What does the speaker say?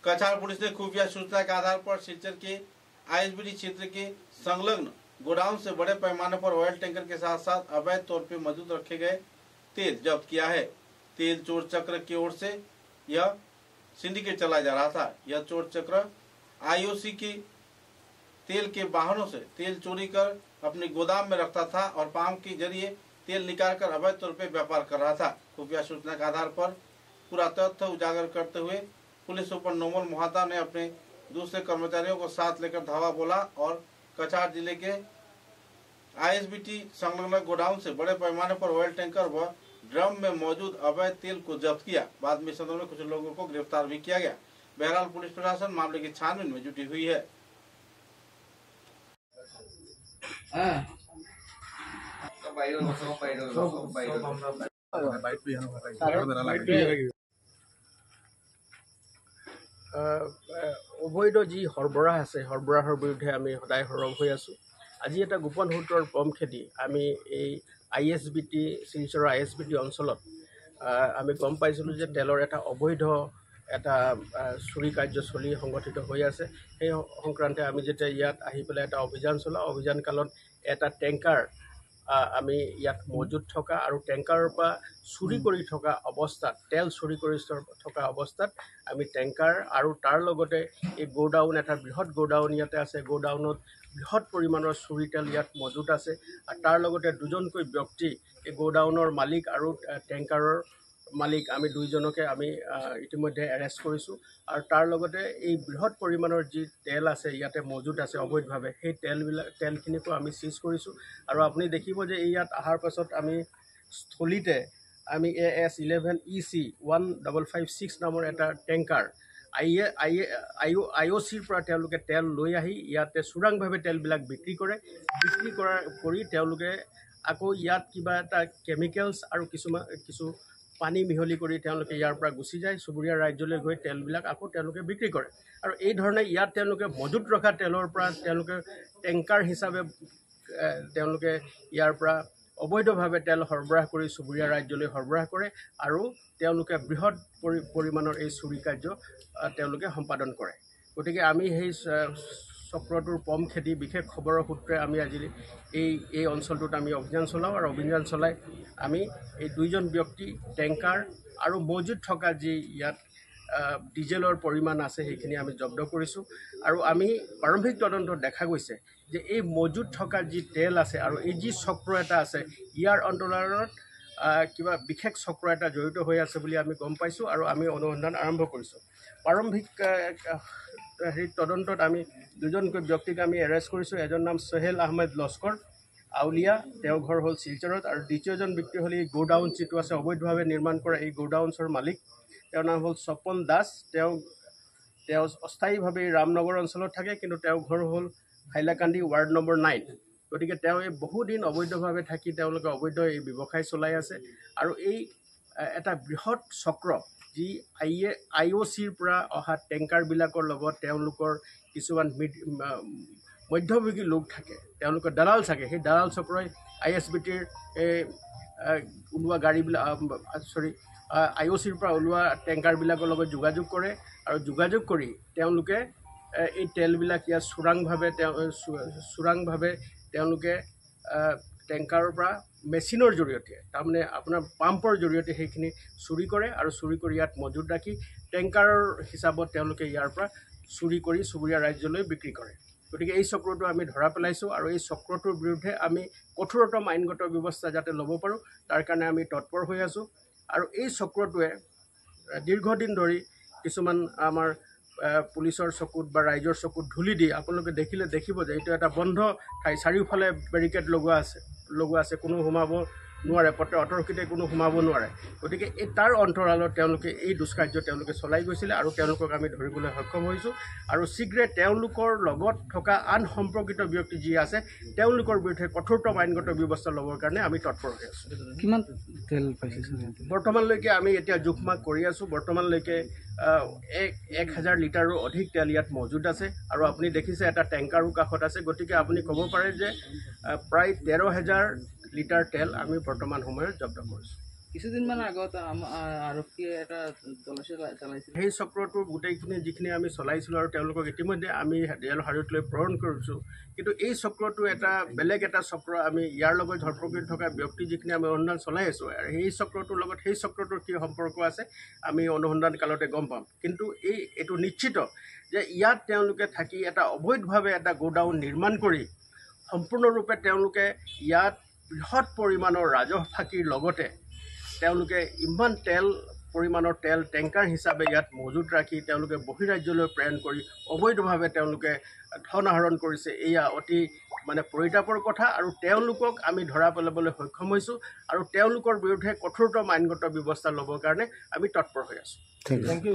कछार पुलिस ने खुफिया सूचना के आधार पर सिलचर के आईएसबीटी क्षेत्र के संलग्न गोडाउन से बड़े पैमाने पर ऑयल टैंकर के साथ साथ अवैध तौर पर मौजूद रखे गए तेल जब्त किया है। तेल चोर चक्र की ओर से यह सिंडिकेट चला जा रहा था। यह चोर चक्र आईओसी के तेल के वाहनों से तेल चोरी कर अपने गोदाम में रखता था और पाम के जरिए तेल निकालकर अवैध तौर पर व्यापार कर रहा था। खुफिया सूचना के आधार पर पूरा तथ्य उजागर करते हुए पुलिस सुपर नोमल मोहता ने अपने दूसरे कर्मचारियों को साथ लेकर धावा बोला और कछार जिले के आईएसबीटी संलग्न गोडाउन से बड़े पैमाने पर ऑयल टैंकर व ड्रम में मौजूद अवैध तेल को जब्त किया। बाद में इस संदर्भ में कुछ लोगों को गिरफ्तार भी किया गया। बहरहाल पुलिस प्रशासन मामले की छानबीन में जुटी हुई है। অবৈধ যি সৰবৰাহ আছে সৰবৰাহৰ বিৰুদ্ধে আমি সদায় সৰব হৈ আছোঁ। আজি এটা গোপন সূত্ৰৰ পম খেদি আমি এই আইএছবিটি শিলচৰৰ আইএছবিটি অঞ্চলত আমি গম পাইছিলোঁ যে তেলৰ এটা অবৈধ এটা চুৰি কাৰ্য চলি সংগঠিত হৈ আছে। সেই সংক্ৰান্তে আমি যেতিয়া ইয়াত আহি পেলাই এটা অভিযান চলাওঁ, অভিযান কালত এটা টেংকাৰ আমি ইয়াত মজুত থকা আৰু টেংকাৰৰ পৰা চুৰি কৰি থকা অৱস্থাত তেল চুৰি কৰি থকা অৱস্থাত আমি টেংকাৰ আৰু তাৰ লগতে এই গোডাউন এটা বৃহৎ গোডাউন ইয়াতে আছে। গোডাউনত বৃহৎ পৰিমাণৰ চুৰি তেল ইয়াত মজুত আছে আৰু তাৰ লগতে দুজনকৈ ব্যক্তি এই গোডাউনৰ মালিক আৰু টেংকাৰৰ মালিক আমি দুইজনকে আমি ইতিমধ্যে এৰেষ্ট কৰিছোঁ। আৰু তাৰ লগতে এই বৃহৎ পৰিমাণৰ যি তেল আছে ইয়াতে মজুত আছে অবৈধভাৱে, সেই তেলখিনিকো আমি চিজ কৰিছোঁ। আৰু আপুনি দেখিব যে ইয়াত অহাৰ পাছত আমি স্থলীতে আমি AS11EC 1556 নামৰ এটা টেংকাৰ আইঅ'চিৰ পৰা তেওঁলোকে তেল লৈ আহি ইয়াতে চোৰাংভাৱে তেলবিলাক বিক্ৰী কৰি তেওঁলোকে আকৌ ইয়াত কিবা এটা কেমিকেলছ আৰু কিছু পানী মিহলি কৰি তেওঁলোকে ইয়াৰ পৰা গুচি যায়, চুবুৰীয়া ৰাজ্যলৈ গৈ তেলবিলাক আকৌ তেওঁলোকে বিক্ৰী কৰে। আৰু এই ধৰণে ইয়াত তেওঁলোকে মজুত ৰখা তেলৰ পৰা তেওঁলোকে টেংকাৰ হিচাপে তেওঁলোকে ইয়াৰ পৰা অবৈধভাৱে তেল সৰবৰাহ কৰি চুবুৰীয়া ৰাজ্যলৈ সৰবৰাহ কৰে আৰু তেওঁলোকে বৃহৎ পৰিমাণৰ এই চুৰি কাৰ্য তেওঁলোকে সম্পাদন কৰে। গতিকে আমি সেই চক্ৰটোৰ পম খেদি বিশেষ খবৰৰ সূত্ৰে আমি আজি এই অঞ্চলটোত আমি অভিযান চলাওঁ আৰু অভিযান চলাই আমি এই দুইজন ব্যক্তি টেংকাৰ আৰু মজুত থকা যি ইয়াত ডিজেলৰ পৰিমাণ আছে সেইখিনি আমি জব্দ কৰিছোঁ। আৰু আমি প্ৰাৰম্ভিক তদন্তত দেখা গৈছে যে এই মজুত থকা যি তেল আছে আৰু এই যি চক্ৰ এটা আছে ইয়াৰ অন্তৰালত কিবা বিশেষ চক্ৰ এটা জড়িত হৈ আছে বুলি আমি গম পাইছোঁ আৰু আমি অনুসন্ধান আৰম্ভ কৰিছোঁ। প্ৰাৰম্ভিক তদন্তত আমি দুজনকৈ ব্যক্তিক আমি এৰেষ্ট কৰিছোঁ। এজন নাম সোহেল আহমেদ লস্কৰ আউলিয়া, তেওঁৰ ঘৰ হ'ল শিলচৰত, আৰু দ্বিতীয়জন ব্যক্তি হ'ল এই গোডাউন যিটো আছে অবৈধভাৱে নিৰ্মাণ কৰা এই গোডাউনছৰ মালিক, তেওঁৰ নাম হ'ল স্বপন দাস। তেওঁ অস্থায়ীভাৱে ৰামনগৰ অঞ্চলত থাকে, কিন্তু তেওঁৰ ঘৰ হ'ল হাইলাকান্দি ৱাৰ্ড নম্বৰ 9। গতিকে তেওঁ এই বহুদিন অবৈধভাৱে থাকি তেওঁলোকে অবৈধ এই ব্যৱসায় চলাই আছে। আৰু এই এটা বৃহৎ চক্ৰ যি আইঅ'চিৰ পৰা অহা টেংকাৰবিলাকৰ লগত তেওঁলোকৰ কিছুমান মধ্যভোগী লোক থাকে, তেওঁলোকৰ দালাল থাকে। সেই দালাল চক্ৰই আইএছবিটিৰ ওলোৱা গাড়ীবিলাক আইঅ'চিৰ পৰা ওলোৱা টেংকাৰবিলাকৰ লগত যোগাযোগ কৰে আৰু যোগাযোগ কৰি তেওঁলোকে এই তেলবিলাক ইয়াত চোৰাংভাৱে তেওঁলোকে টেংকাৰৰ পৰা মেচিনৰ জৰিয়তে, তাৰমানে আপোনাৰ পাম্পৰ জৰিয়তে সেইখিনি চুৰি কৰে আৰু চুৰি কৰি ইয়াত মজুত ৰাখি টেংকাৰৰ হিচাপত তেওঁলোকে ইয়াৰ পৰা চুৰি কৰি চুবুৰীয়া ৰাজ্যলৈ বিক্ৰী কৰে। গতিকে এই চক্ৰটো আমি ধৰা পেলাইছোঁ আৰু এই চক্ৰটোৰ বিৰুদ্ধে আমি কঠোৰতম আইনগত ব্যৱস্থা যাতে ল'ব পাৰোঁ তাৰ কাৰণে আমি তৎপৰ হৈ আছোঁ। আৰু এই চক্ৰটোৱে দীৰ্ঘদিন ধৰি কিছুমান আমাৰ পুলিচৰ চকুত বা ৰাইজৰ চকুত ধূলি দি আপোনালোকে দেখিব যে এইটো এটা বন্ধ ঠাই, চাৰিওফালে বেৰিকেড লগোৱা আছে, কোনো সোমাব নোৱাৰে, অতৰ্কিতে কোনো সোমাব নোৱাৰে। গতিকে তাৰ অন্তৰালত তেওঁলোকে এই দুষ্কাৰ্য তেওঁলোকে চলাই গৈছিলে আৰু তেওঁলোকক আমি ধৰিবলৈ সক্ষম হৈছোঁ। আৰু শীঘ্ৰে তেওঁলোকৰ লগত থকা আন সম্পৰ্কিত ব্যক্তি যি আছে তেওঁলোকৰ বিৰুদ্ধে কঠোৰতম আইনগত ব্যৱস্থা ল'বৰ কাৰণে আমি তৎপৰ হৈ আছোঁ। কিমান তেল পাইছে বৰ্তমানলৈকে আমি এতিয়া জোখমাখ কৰি আছোঁ। বৰ্তমানলৈকে 1000 লিটাৰো অধিক তেল ইয়াত মজুত আছে আৰু আপুনি দেখিছে এটা টেংকাৰো কাষত আছে। গতিকে আপুনি ক'ব পাৰে যে প্ৰায় 13,000 লিটাৰ তেল আমি বৰ্তমান সময়ত জব্দ কৰিছোঁ। কিছুদিনমান আগত আৰক্ষীয়ে এটা তলাচী চলাইছিল। সেই চক্ৰটোৰ গোটেইখিনি যিখিনি আমি চলাইছিলোঁ আৰু তেওঁলোকক ইতিমধ্যে আমি ৰেল হাজতলৈ প্ৰেৰণ কৰিছোঁ। কিন্তু এই চক্ৰটো এটা বেলেগ এটা চক্ৰ, আমি ইয়াৰ লগত ধৰপকৰি থকা ব্যক্তি যিখিনি আমি অনুসন্ধান চলাই আছোঁ, আৰু সেই চক্ৰটোৰ লগত সেই চক্ৰটোৰ কি সম্পৰ্ক আছে আমি অনুসন্ধান কালতে গম পাম। কিন্তু এইটো নিশ্চিত যে ইয়াত তেওঁলোকে থাকি এটা অবৈধভাৱে এটা গোডাউন নিৰ্মাণ কৰি সম্পূৰ্ণৰূপে তেওঁলোকে ইয়াত বৃহৎ পৰিমাণৰ ৰাজহ ফাঁকিৰ লগতে তেওঁলোকে ইমান পৰিমাণৰ তেল টেংকাৰ হিচাপে ইয়াত মজুত ৰাখি তেওঁলোকে বহিৰাজ্যলৈ প্ৰেৰণ কৰি অবৈধভাৱে তেওঁলোকে ধন আহৰণ কৰিছে। এয়া অতি পৰিতাপৰ কথা, আৰু তেওঁলোকক আমি ধৰা পেলাবলৈ সক্ষম হৈছোঁ, আৰু তেওঁলোকৰ বিৰুদ্ধে কঠোৰতম আইনগত ব্যৱস্থা ল'বৰ কাৰণে আমি তৎপৰ হৈ আছোঁ। Thank U.